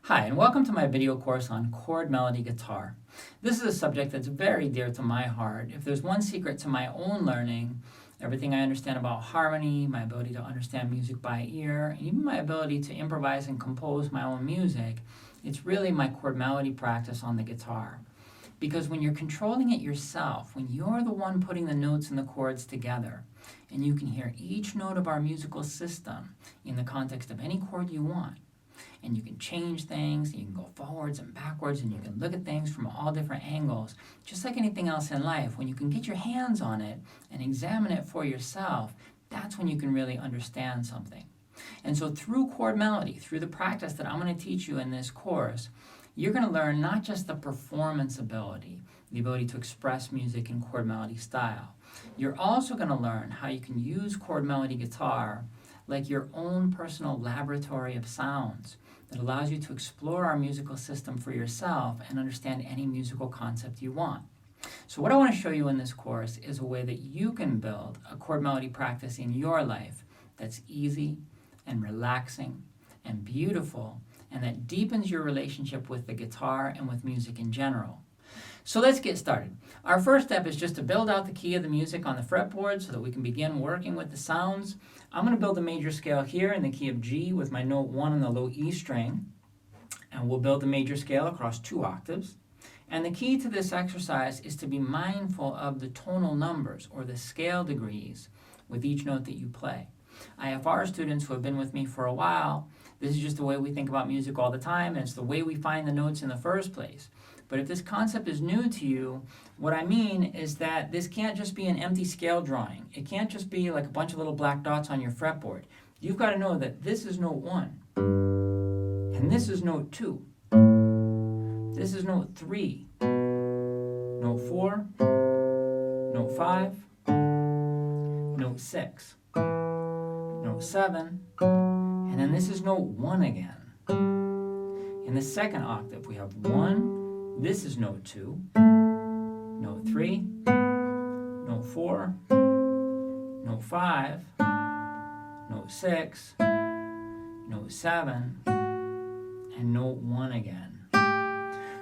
Hi, and welcome to my video course on chord melody guitar. This is a subject that's very dear to my heart. If there's one secret to my own learning, everything I understand about harmony, my ability to understand music by ear, and even my ability to improvise and compose my own music, it's really my chord melody practice on the guitar. Because when you're controlling it yourself, when you're the one putting the notes and the chords together, and you can hear each note of our musical system in the context of any chord you want, and you can change things, and you can go forwards and backwards, and you can look at things from all different angles. Just like anything else in life, when you can get your hands on it and examine it for yourself, that's when you can really understand something. And so through chord melody, through the practice that I'm going to teach you in this course, you're going to learn not just the performance ability, the ability to express music in chord melody style. You're also going to learn how you can use chord melody guitar like your own personal laboratory of sounds that allows you to explore our musical system for yourself and understand any musical concept you want. So what I want to show you in this course is a way that you can build a chord melody practice in your life that's easy and relaxing and beautiful and that deepens your relationship with the guitar and with music in general. So let's get started. Our first step is just to build out the key of the music on the fretboard so that we can begin working with the sounds. I'm going to build a major scale here in the key of G with my note 1 on the low E string. And we'll build the major scale across 2 octaves. And the key to this exercise is to be mindful of the tonal numbers or the scale degrees with each note that you play. IFR students who have been with me for a while, this is just the way we think about music all the time, and it's the way we find the notes in the first place. But if this concept is new to you, what I mean is that this can't just be an empty scale drawing. It can't just be like a bunch of little black dots on your fretboard. You've got to know that this is note 1, and this is note 2. This is note 3, note 4, note 5, note 6, note 7, and then this is note 1 again. In the second octave, we have 1, this is note 2, note 3, note 4, note 5, note 6, note 7, and note 1 again.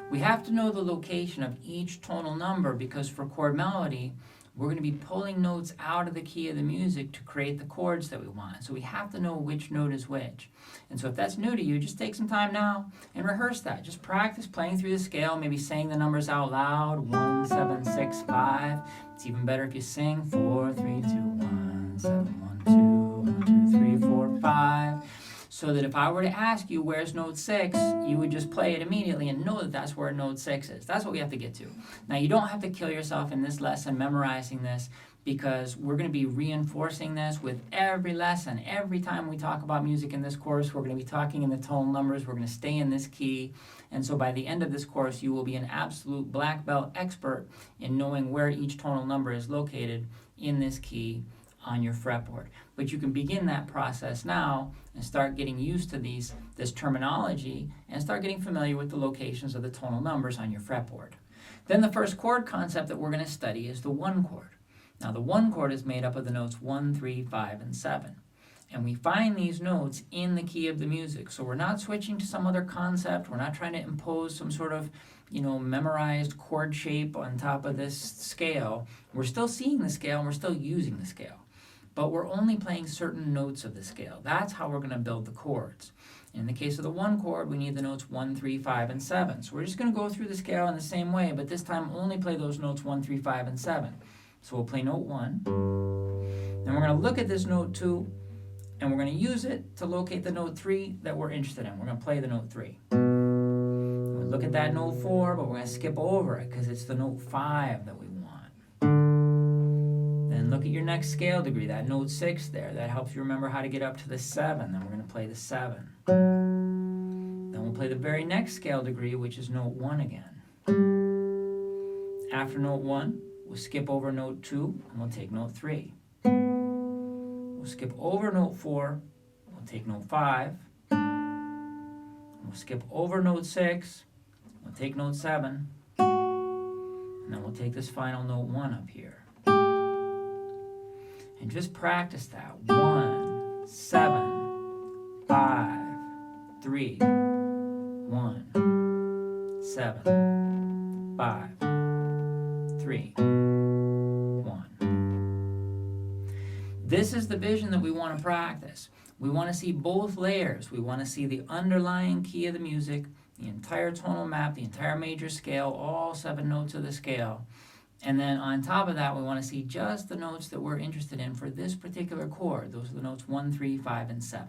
We have to know the location of each tonal number because for chord melody, we're going to be pulling notes out of the key of the music to create the chords that we want. So we have to know which note is which. And so if that's new to you, just take some time now and rehearse that. Just practice playing through the scale, maybe saying the numbers out loud, 1, 7, 6, 5. It's even better if you sing 4, 3, 2, 1, 7, 1, 2, 1, 2, 3, 4, 5. So that if I were to ask you where's note 6, you would just play it immediately and know that that's where note 6 is. That's what we have to get to. Now you don't have to kill yourself in this lesson memorizing this because we're going to be reinforcing this with every lesson. Every time we talk about music in this course, we're going to be talking in the tonal numbers. We're going to stay in this key. And so by the end of this course, you will be an absolute black belt expert in knowing where each tonal number is located in this key on your fretboard. But you can begin that process now and start getting used to this terminology and start getting familiar with the locations of the tonal numbers on your fretboard. Then the first chord concept that we're going to study is the 1 chord. Now the 1 chord is made up of the notes 1, 3, 5, and 7. And we find these notes in the key of the music. So we're not switching to some other concept. We're not trying to impose some sort of, memorized chord shape on top of this scale. We're still seeing the scale and we're still using the scale. But we're only playing certain notes of the scale. That's how we're going to build the chords. In the case of the 1 chord, we need the notes 1, 3, 5, and 7. So we're just going to go through the scale in the same way, but this time only play those notes 1, 3, 5, and 7. So we'll play note 1. Then we're going to look at this note 2, and we're going to use it to locate the note 3 that we're interested in. We're going to play the note 3. We'll look at that note 4, but we're going to skip over it because it's the note 5 that we want. Then look at your next scale degree, that note 6 there. That helps you remember how to get up to the 7. Then we're going to play the 7. Then we'll play the very next scale degree, which is note 1 again. After note 1, we'll skip over note 2, and we'll take note 3. We'll skip over note 4, we'll take note 5. We'll skip over note 6, we'll take note 7. And then we'll take this final note 1 up here. And just practice that. 1, 7, 5, 3, 1, 7, 5, 3, 1. This is the vision that we want to practice. We want to see both layers. We want to see the underlying key of the music, the entire tonal map, the entire major scale, all 7 notes of the scale. And then on top of that, we want to see just the notes that we're interested in for this particular chord. Those are the notes 1, 3, 5, and 7.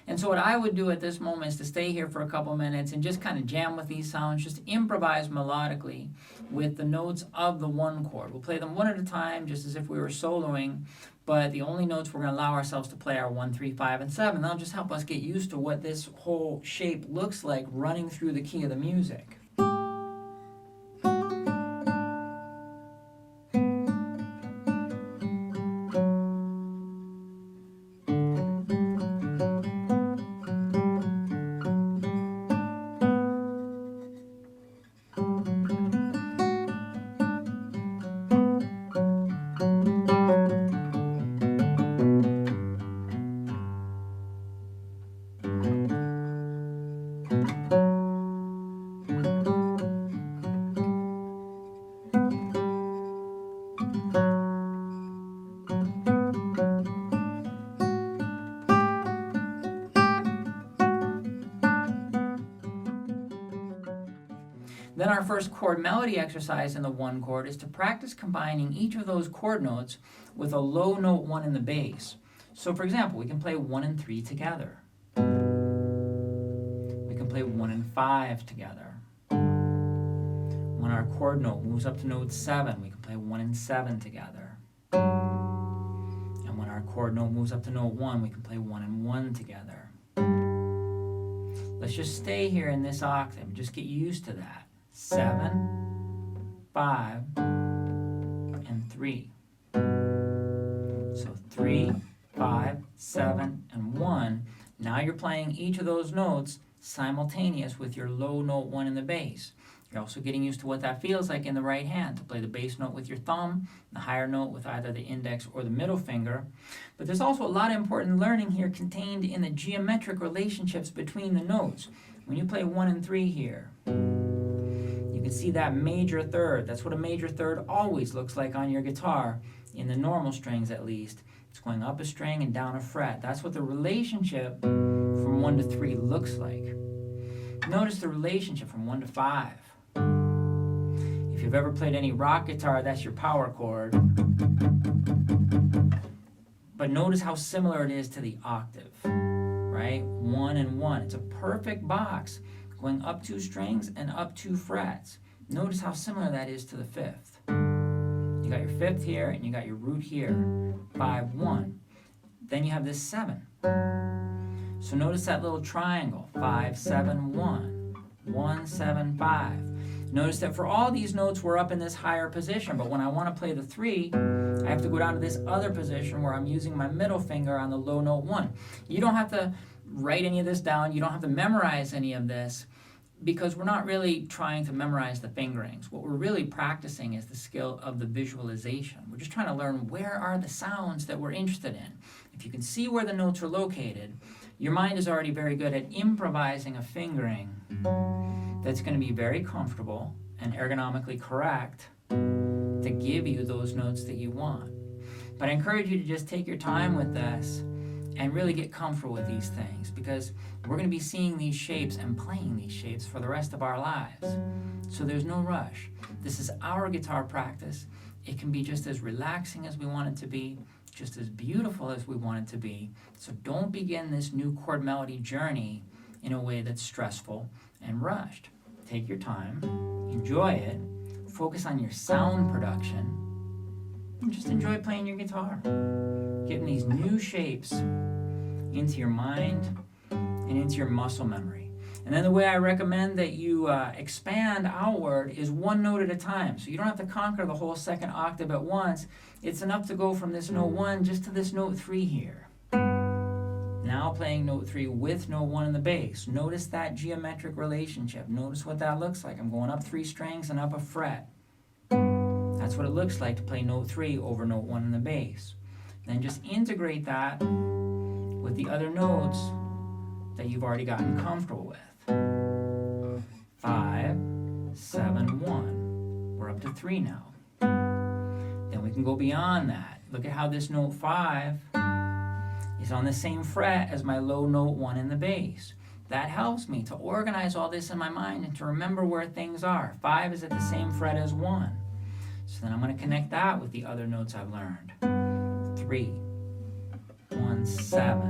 And so what I would do at this moment is to stay here for a couple minutes and just kind of jam with these sounds, just improvise melodically with the notes of the one chord. We'll play them one at a time, just as if we were soloing, but the only notes we're going to allow ourselves to play are 1, 3, 5, and 7. That'll just help us get used to what this whole shape looks like running through the key of the music. Then our first chord melody exercise in the one chord is to practice combining each of those chord notes with a low note 1 in the bass. So for example, we can play 1 and 3 together. We can play 1 and 5 together. When our chord note moves up to note 7, we can play 1 and 7 together. And when our chord note moves up to note 1, we can play 1 and 1 together. Let's just stay here in this octave, just get used to that. 7, 5, and 3. So 3, 5, 7, and 1. Now you're playing each of those notes simultaneous with your low note 1 in the bass. You're also getting used to what that feels like in the right hand, to play the bass note with your thumb, the higher note with either the index or the middle finger. But there's also a lot of important learning here contained in the geometric relationships between the notes. When you play 1 and 3 here, you can see that major third. That's what a major third always looks like on your guitar, in the normal strings at least. It's going up a string and down a fret. That's what the relationship from 1 to 3 looks like. Notice the relationship from 1 to 5. If you've ever played any rock guitar, that's your power chord. But notice how similar it is to the octave, right? 1 and 1. It's a perfect box going up 2 strings and up 2 frets. Notice how similar that is to the 5th. You got your 5th here and you got your root here. 5, 1. Then you have this 7. So notice that little triangle. 5, 7, 1. 1, 7, 5. Notice that for all these notes we're up in this higher position, but when I want to play the 3, I have to go down to this other position where I'm using my middle finger on the low note 1. You don't have to write any of this down. You don't have to memorize any of this, because we're not really trying to memorize the fingerings. What we're really practicing is the skill of the visualization. We're just trying to learn where are the sounds that we're interested in. If you can see where the notes are located, your mind is already very good at improvising a fingering that's going to be very comfortable and ergonomically correct to give you those notes that you want. But I encourage you to just take your time with this and really get comfortable with these things, because we're going to be seeing these shapes and playing these shapes for the rest of our lives. So there's no rush. This is our guitar practice. It can be just as relaxing as we want it to be, just as beautiful as we want it to be. So don't begin this new chord melody journey in a way that's stressful and rushed. Take your time, enjoy it, focus on your sound production, and just enjoy playing your guitar. Getting these new shapes into your mind and into your muscle memory. And then the way I recommend that you expand outward is 1 note at a time. So you don't have to conquer the whole second octave at once. It's enough to go from this note 1 just to this note 3 here. Now playing note 3 with note 1 in the bass. Notice that geometric relationship. Notice what that looks like. I'm going up 3 strings and up a fret. That's what it looks like to play note 3 over note 1 in the bass. Then just integrate that with the other notes that you've already gotten comfortable with. 3 now. Then we can go beyond that. Look at how this note 5 is on the same fret as my low note 1 in the bass. That helps me to organize all this in my mind and to remember where things are. 5 is at the same fret as 1. So then I'm going to connect that with the other notes I've learned. 3, 1, 7,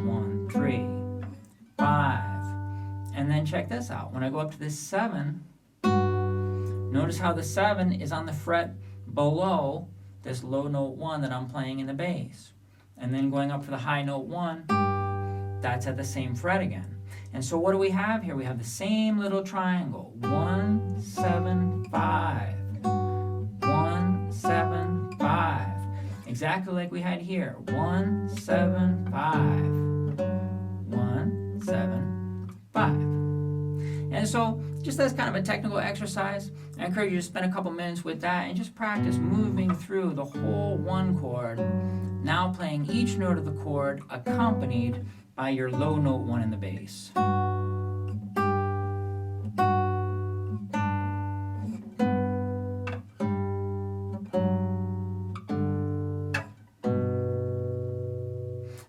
1, 3, 5. And then check this out. When I go up to this 7, notice how the 7 is on the fret below this low note 1 that I'm playing in the bass. And then going up for the high note 1, that's at the same fret again. And so what do we have here? We have the same little triangle. 1, 7, 5. 1, 7, 5. Exactly like we had here. 1, 7, 5. 1, 7, 5. And so, just as kind of a technical exercise, I encourage you to spend a couple minutes with that and just practice moving through the whole 1 chord, now playing each note of the chord accompanied by your low note 1 in the bass.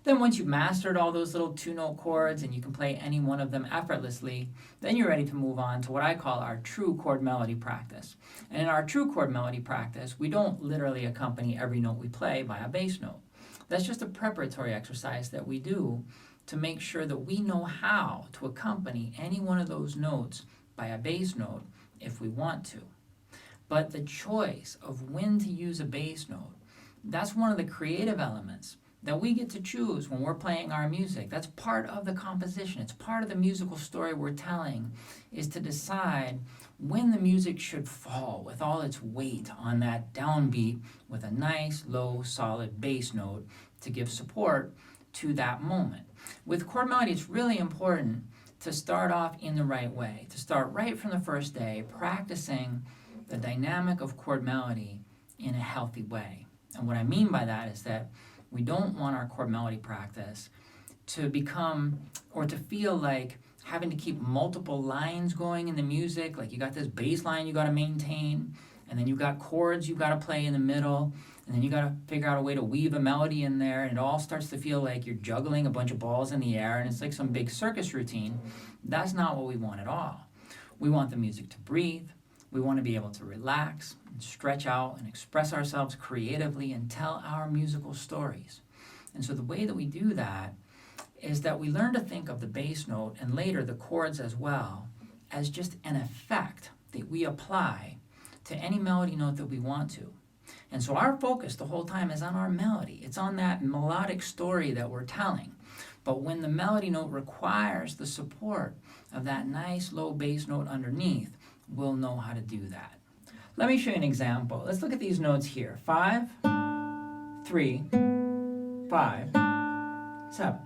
Then once you've mastered all those little 2-note chords and you can play any one of them effortlessly, then you're ready to move on to what I call our true chord melody practice. And in our true chord melody practice, we don't literally accompany every note we play by a bass note. That's just a preparatory exercise that we do to make sure that we know how to accompany any one of those notes by a bass note if we want to. But the choice of when to use a bass note, that's one of the creative elements that we get to choose when we're playing our music. That's part of the composition. It's part of the musical story we're telling, is to decide when the music should fall with all its weight on that downbeat with a nice, low, solid bass note to give support to that moment. With chord melody, it's really important to start off in the right way, to start right from the first day, practicing the dynamic of chord melody in a healthy way. And what I mean by that is that we don't want our chord melody practice to become or to feel like having to keep multiple lines going in the music. Like you got this bass line you got to maintain, and then you got chords you got to play in the middle, and then you got to figure out a way to weave a melody in there, and it all starts to feel like you're juggling a bunch of balls in the air, and it's like some big circus routine. That's not what we want at all. We want the music to breathe. We want to be able to relax and stretch out and express ourselves creatively and tell our musical stories. And so the way that we do that is that we learn to think of the bass note and later the chords as well as just an effect that we apply to any melody note that we want to. And so our focus the whole time is on our melody. It's on that melodic story that we're telling. But when the melody note requires the support of that nice low bass note underneath, we'll know how to do that. Let me show you an example. Let's look at these notes here. 5, 3, 5, 7.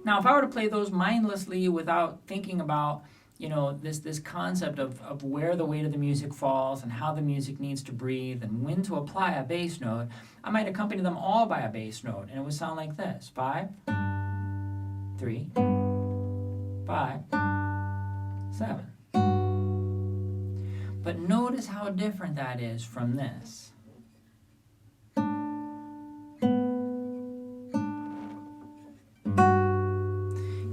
Now, if I were to play those mindlessly without thinking about, this concept of where the weight of the music falls and how the music needs to breathe and when to apply a bass note, I might accompany them all by a bass note, and it would sound like this. 5, 3, 5, 7. But notice how different that is from this.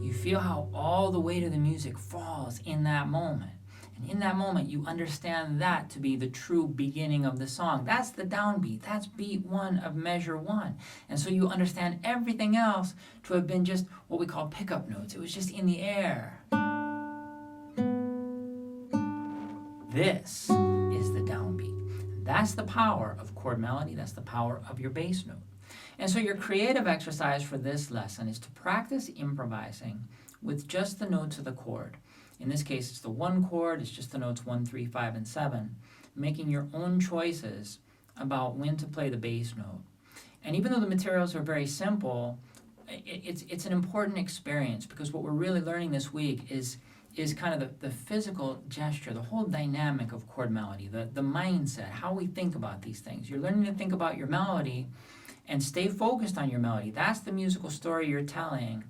You feel how all the weight of the music falls in that moment. And in that moment, you understand that to be the true beginning of the song. That's the downbeat. That's beat 1 of measure 1. And so you understand everything else to have been just what we call pickup notes. It was just in the air. This is the downbeat. That's the power of chord melody. That's the power of your bass note. And so your creative exercise for this lesson is to practice improvising with just the notes of the chord. In this case, it's the 1 chord. It's just the notes 1, 3, 5, and 7, making your own choices about when to play the bass note. And even though the materials are very simple, it's an important experience, because what we're really learning this week is kind of the physical gesture, the whole dynamic of chord melody, the mindset, how we think about these things. You're learning to think about your melody and stay focused on your melody. That's the musical story you're telling.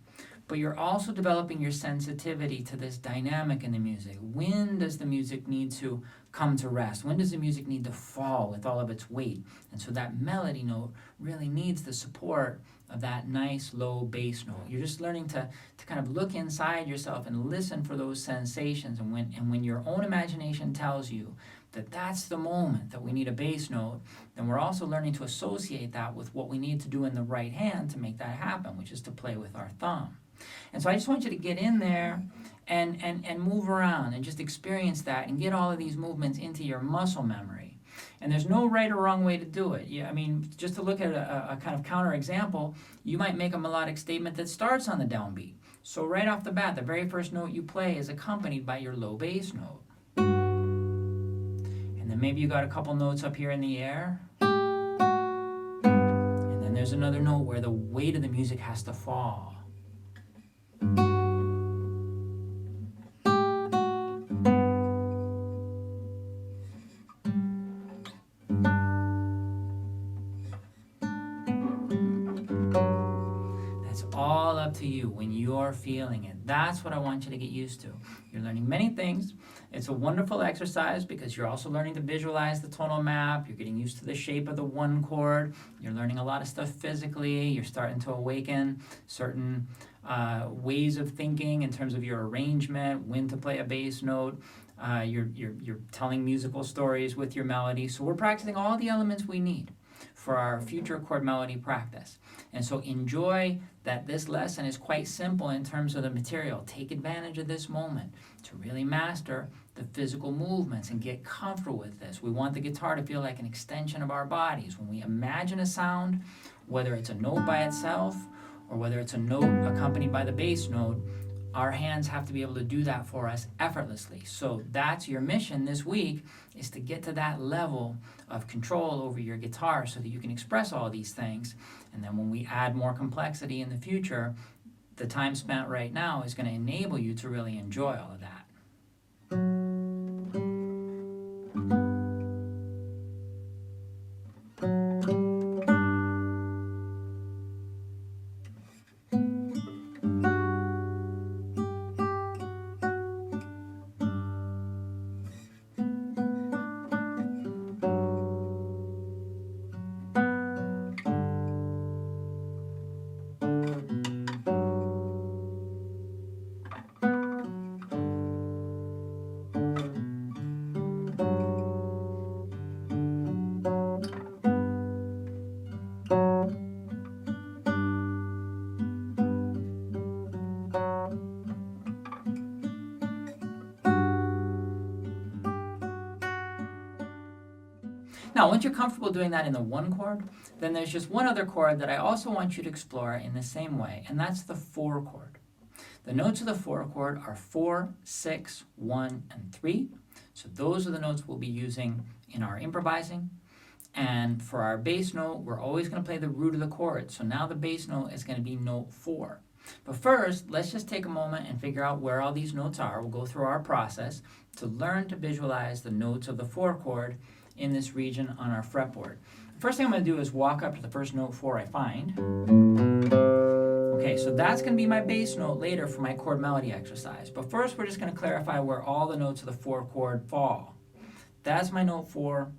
but you're also developing your sensitivity to this dynamic in the music. When does the music need to come to rest? When does the music need to fall with all of its weight? And so that melody note really needs the support of that nice low bass note. You're just learning to kind of look inside yourself and listen for those sensations. And when your own imagination tells you that that's the moment that we need a bass note, then we're also learning to associate that with what we need to do in the right hand to make that happen, which is to play with our thumb. And so I just want you to get in there and move around and just experience that and get all of these movements into your muscle memory. And there's no right or wrong way to do it. I mean, just to look at a kind of counter example, you might make a melodic statement that starts on the downbeat. So right off the bat, the very first note you play is accompanied by your low bass note. And then maybe you got a couple notes up here in the air. And then there's another note where the weight of the music has to fall. All up to you when you're feeling it. That's what I want you to get used to. You're learning many things. It's a wonderful exercise because you're also learning to visualize the tonal map. You're getting used to the shape of the one chord. You're learning a lot of stuff physically. You're starting to awaken certain ways of thinking in terms of your arrangement, when to play a bass note. You're telling musical stories with your melody. So we're practicing all the elements we need for our future chord melody practice. And so enjoy that this lesson is quite simple in terms of the material. Take advantage of this moment to really master the physical movements and get comfortable with this. We want the guitar to feel like an extension of our bodies. When we imagine a sound, whether it's a note by itself or whether it's a note accompanied by the bass note, our hands have to be able to do that for us effortlessly. So that's your mission this week, is to get to that level of control over your guitar so that you can express all these things. And then when we add more complexity in the future, the time spent right now is going to enable you to really enjoy all of that. Now, once you're comfortable doing that in the one chord, then there's just one other chord that I also want you to explore in the same way, and that's the 4 chord. The notes of the 4 chord are 4, 6, 1, and 3. So those are the notes we'll be using in our improvising. And for our bass note, we're always going to play the root of the chord. So now the bass note is going to be note 4. But first, let's just take a moment and figure out where all these notes are. We'll go through our process to learn to visualize the notes of the 4 chord in this region on our fretboard. The first thing I'm going to do is walk up to the first note 4 I find. Okay, so that's going to be my bass note later for my chord melody exercise. But first we're just going to clarify where all the notes of the 4 chord fall. That's my note 4.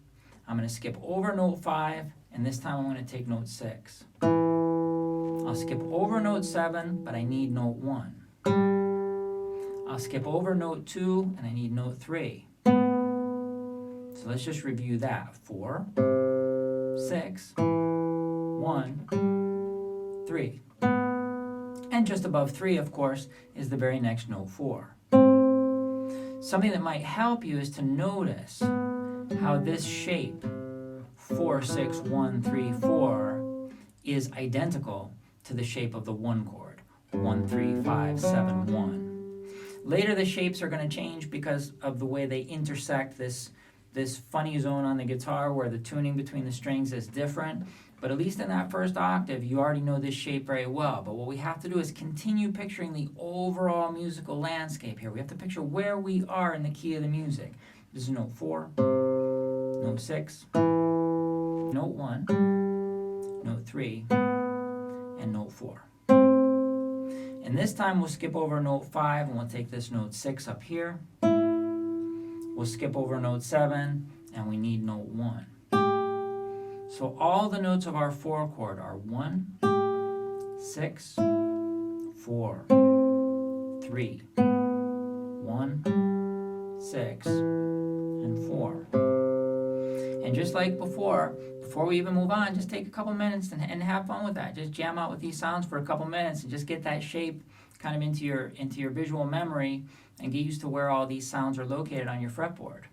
I'm going to skip over note 5, and this time I'm going to take note 6. I'll skip over note 7, but I need note 1. I'll skip over note 2, and I need note 3. So let's just review that. 4, 6, 1, 3. And just above 3, of course, is the very next note 4. Something that might help you is to notice how this shape, 4, 6, 1, 3, 4, is identical to the shape of the 1 chord, 1, 3, 5, 7, 1. Later the shapes are going to change because of the way they intersect this funny zone on the guitar where the tuning between the strings is different. But at least in that first octave, you already know this shape very well. But what we have to do is continue picturing the overall musical landscape here. We have to picture where we are in the key of the music. This is note 4, note 6, note 1, note 3, and note 4. And this time we'll skip over note 5 and we'll take this note 6 up here. We'll skip over note 7 and we need note 1. So all the notes of our 4 chord are 1, 6, 4, 3, 1, 6, and 4. And just like before we even move on, just take a couple minutes and have fun with that. Just jam out with these sounds for a couple minutes and just get that shape kind of into your visual memory and get used to where all these sounds are located on your fretboard.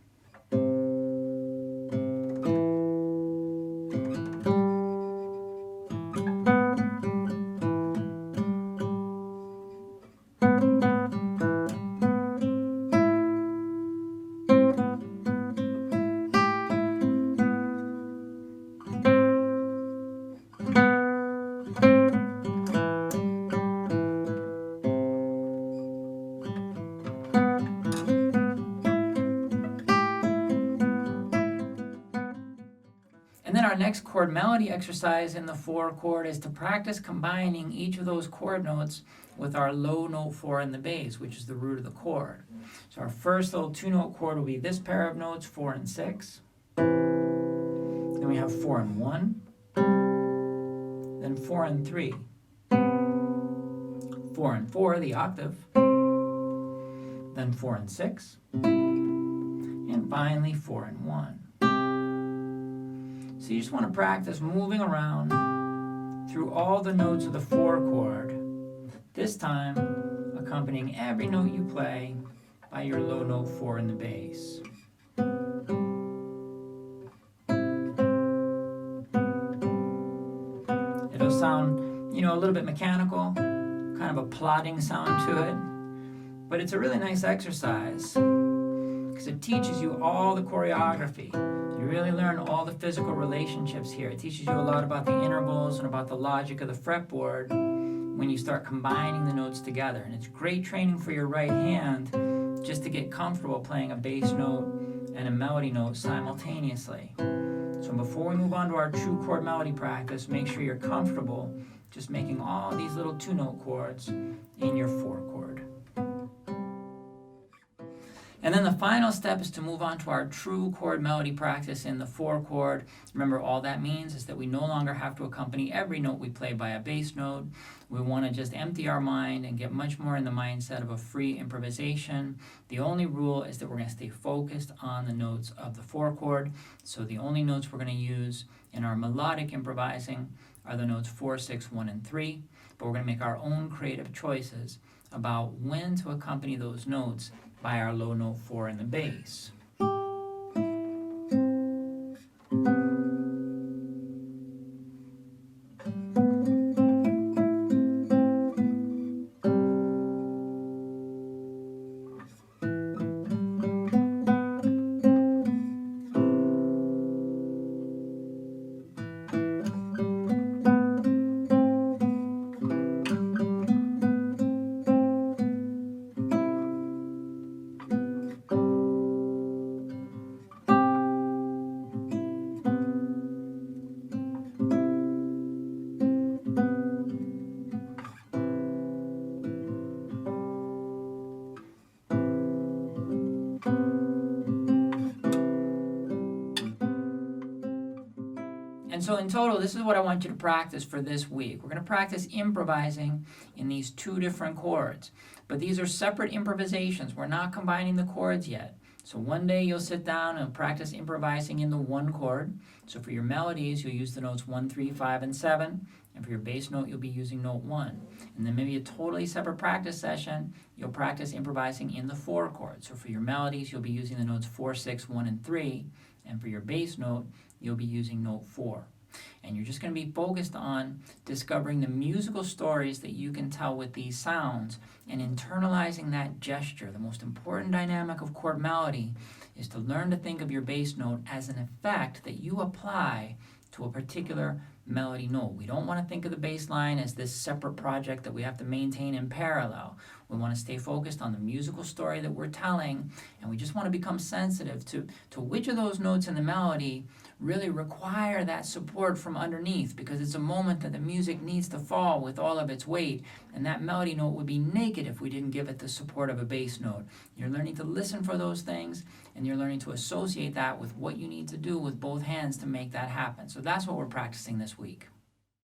And then our next chord melody exercise in the 4 chord is to practice combining each of those chord notes with our low note 4 in the bass, which is the root of the chord. So our first little 2-note chord will be this pair of notes, 4 and 6. Then we have 4 and 1. Then 4 and 3. 4 and 4, the octave. Then 4 and 6. And finally 4 and 1. So you just want to practice moving around through all the notes of the 4 chord, this time accompanying every note you play by your low note 4 in the bass. It'll sound, a little bit mechanical, kind of a plodding sound to it, but it's a really nice exercise because it teaches you all the choreography. You really learn all the physical relationships here. It teaches you a lot about the intervals and about the logic of the fretboard when you start combining the notes together. And it's great training for your right hand just to get comfortable playing a bass note and a melody note simultaneously. So before we move on to our true chord melody practice, make sure you're comfortable just making all these little 2-note chords in your 4 chord. And then the final step is to move on to our true chord melody practice in the 4 chord. Remember, all that means is that we no longer have to accompany every note we play by a bass note. We want to just empty our mind and get much more in the mindset of a free improvisation. The only rule is that we're going to stay focused on the notes of the 4 chord. So the only notes we're going to use in our melodic improvising are the notes 4, 6, 1, and 3. But we're going to make our own creative choices about when to accompany those notes by our low note 4 in the bass. And so in total, this is what I want you to practice for this week. We're going to practice improvising in these 2 different chords. But these are separate improvisations. We're not combining the chords yet. So one day you'll sit down and practice improvising in the 1 chord. So for your melodies, you'll use the notes 1, 3, 5, and 7. And for your bass note, you'll be using note 1. And then maybe a totally separate practice session, you'll practice improvising in the 4 chord. So for your melodies, you'll be using the notes 4, 6, 1, and 3. And for your bass note, you'll be using note 4. And you're just going to be focused on discovering the musical stories that you can tell with these sounds and internalizing that gesture. The most important dynamic of chord melody is to learn to think of your bass note as an effect that you apply to a particular melody note. We don't want to think of the bass line as this separate project that we have to maintain in parallel. We want to stay focused on the musical story that we're telling, and we just want to become sensitive to which of those notes in the melody really require that support from underneath, because it's a moment that the music needs to fall with all of its weight, and that melody note would be naked if we didn't give it the support of a bass note. You're learning to listen for those things, and you're learning to associate that with what you need to do with both hands to make that happen. So that's what we're practicing this week.